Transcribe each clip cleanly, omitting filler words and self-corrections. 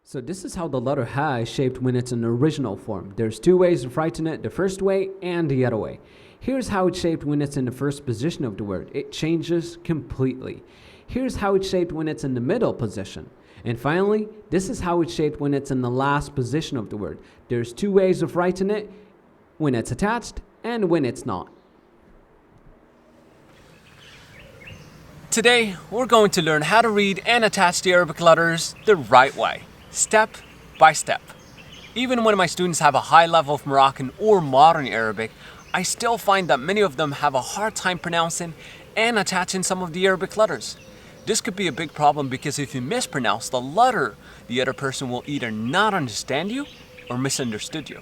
So this is how the letter ha is shaped when it's in original form. There's two ways of writing it, the first way and the other way. Here's how it's shaped when it's in the first position of the word. It changes completely. Here's how it's shaped when it's in the middle position. And finally, this is how it's shaped when it's in the last position of the word. There's two ways of writing it, when it's attached and when it's not. Today, we're going to learn how to read and attach the Arabic letters the right way, step by step. Even when my students have a high level of Moroccan or modern Arabic, I still find that many of them have a hard time pronouncing and attaching some of the Arabic letters. This could be a big problem because if you mispronounce the letter, the other person will either not understand you or misunderstood you.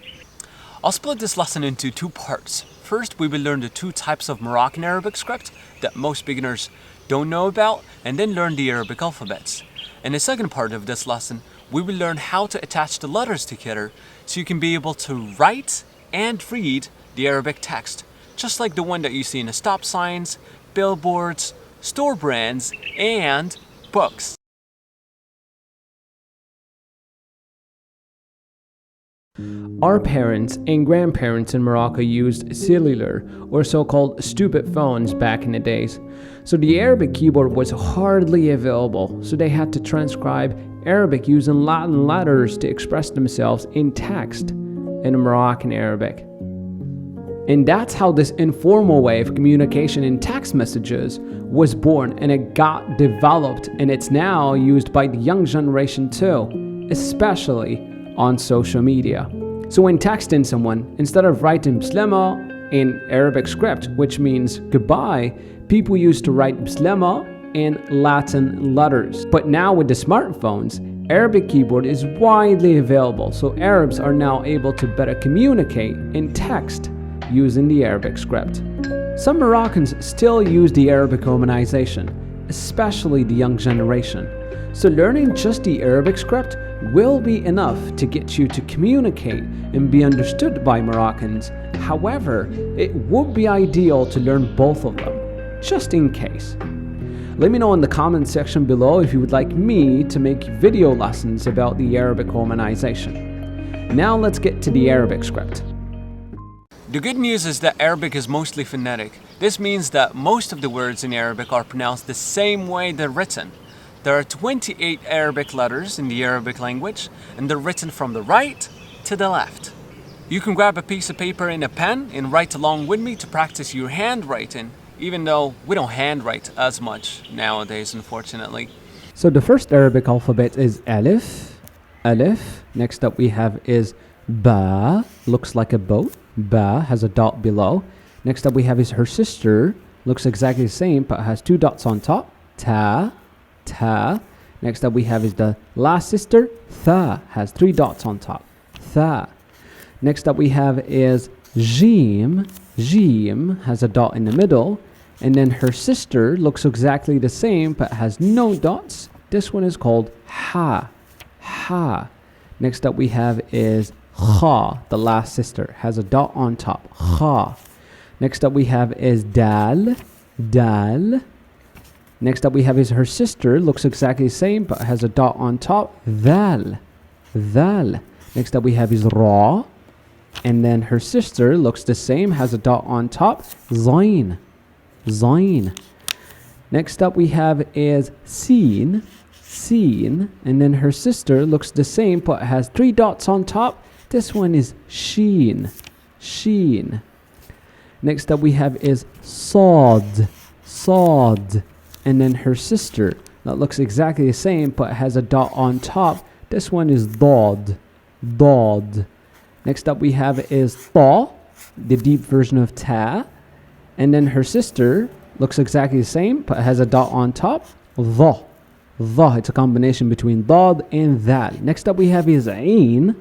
I'll split this lesson into two parts. First, we will learn the two types of Moroccan Arabic script that most beginners don't know about, and then learn the Arabic alphabets. In the second part of this lesson, we will learn how to attach the letters together so you can be able to write and read the Arabic text, just like the one that you see in the stop signs, billboards, store brands, and books. Our parents and grandparents in Morocco used cellular or so-called stupid phones back in the days. So the Arabic keyboard was hardly available, so they had to transcribe Arabic using Latin letters to express themselves in text in Moroccan Arabic. And that's how this informal way of communication in text messages was born, and it got developed, and it's now used by the young generation too, especially on social media. So when texting someone, instead of writing Bislama in Arabic script, which means goodbye, people used to write Bislama in Latin letters. But now with the smartphones, Arabic keyboard is widely available, so Arabs are now able to better communicate in text using the Arabic script. Some Moroccans still use the Arabic romanization, especially the young generation. So learning just the Arabic script will be enough to get you to communicate and be understood by Moroccans. However, it would be ideal to learn both of them, just in case. Let me know in the comment section below if you would like me to make video lessons about the Arabic romanization. Now let's get to the Arabic script. The good news is that Arabic is mostly phonetic. This means that most of the words in Arabic are pronounced the same way they're written. There are 28 Arabic letters in the Arabic language, and they're written from the right to the left. You can grab a piece of paper and a pen and write along with me to practice your handwriting, even though we don't handwrite as much nowadays, unfortunately. So the first Arabic alphabet is Alif. Alif. Next up we have is Ba, looks like a boat. Ba has a dot below. Next up we have is her sister, looks exactly the same but has two dots on top. Ta. Ta. Next up we have is the last sister, Tha, has three dots on top. Tha. Next up we have is Jim. Jim has a dot in the middle. And then her sister looks exactly the same but has no dots. This one is called Ha. Ha. Next up we have is Kha, the last sister, has a dot on top. Kha. Next up we have is Dal. Dal. Next up we have is her sister, looks exactly the same but has a dot on top. Dhal. Dhal. Next up we have is Ra. And then her sister looks the same, has a dot on top. Zain. Zain. Next up we have is Sin. Sin. And then her sister looks the same but has three dots on top. This one is Sheen. Sheen. Next up we have is Sad. Sad. And then her sister that looks exactly the same but has a dot on top. This one is Dad. Dad. Next up we have is Ta, the deep version of Ta. And then her sister looks exactly the same but has a dot on top. Dha. Dha. It's a combination between Dad and Dhal. Next up we have is Ain.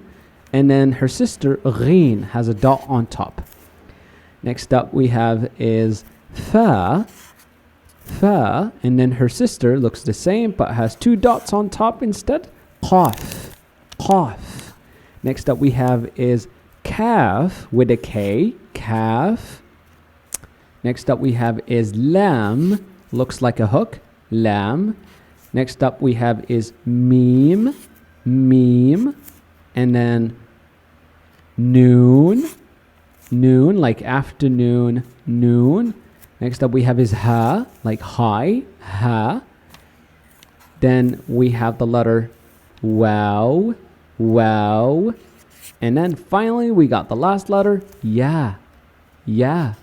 And then her sister Ghin has a dot on top. Next up we have is Fa. Fa. And then her sister looks the same but has two dots on top instead. Qaf. Qaf. Next up we have is Kaf with a K. Kaf. Next up we have is Lam. Looks like a hook. Lam. Next up we have is Meme. meme, and then noon, like afternoon, noon. Next up we have is ha, like hi, ha. Then we have the letter wow, wow. And then finally we got the last letter, yeah, yeah.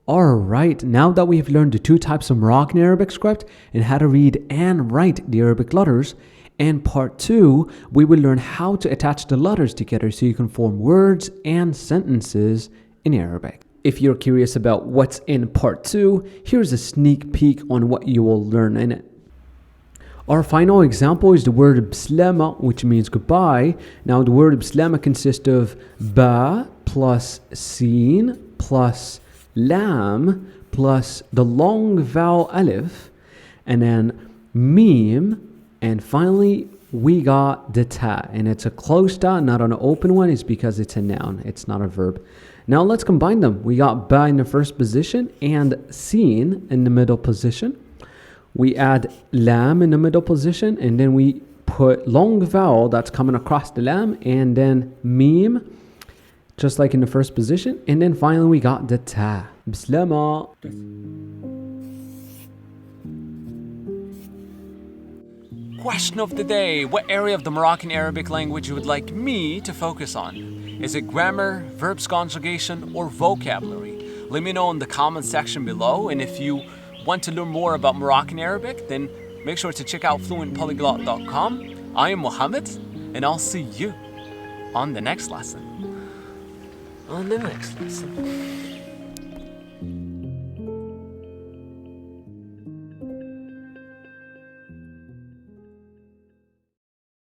Alright, now that we've learned the two types of Moroccan Arabic script and how to read and write the Arabic letters, in part 2, we will learn how to attach the letters together so you can form words and sentences in Arabic. If you're curious about what's in part 2, here's a sneak peek on what you will learn in it. Our final example is the word bslama, which means goodbye. Now the word bslama consists of ba plus sin plus lam plus the long vowel alif, and then meme, and finally we got the ta, and it's a closed ta, not an open one. It's because it's a noun, it's not a verb. Now let's combine them. We got ba in the first position and sin in the middle position. We add lam in the middle position, and then we put long vowel that's coming across the lam, and then meme, just like in the first position. And then finally we got the ta. Bislama. Question of the day. What area of the Moroccan Arabic language you would like me to focus on? Is it grammar, verbs conjugation, or vocabulary? Let me know in the comment section below, and if you want to learn more about Moroccan Arabic, then make sure to check out fluentpolyglot.com. I am Mohammed, and I'll see you on the next lesson.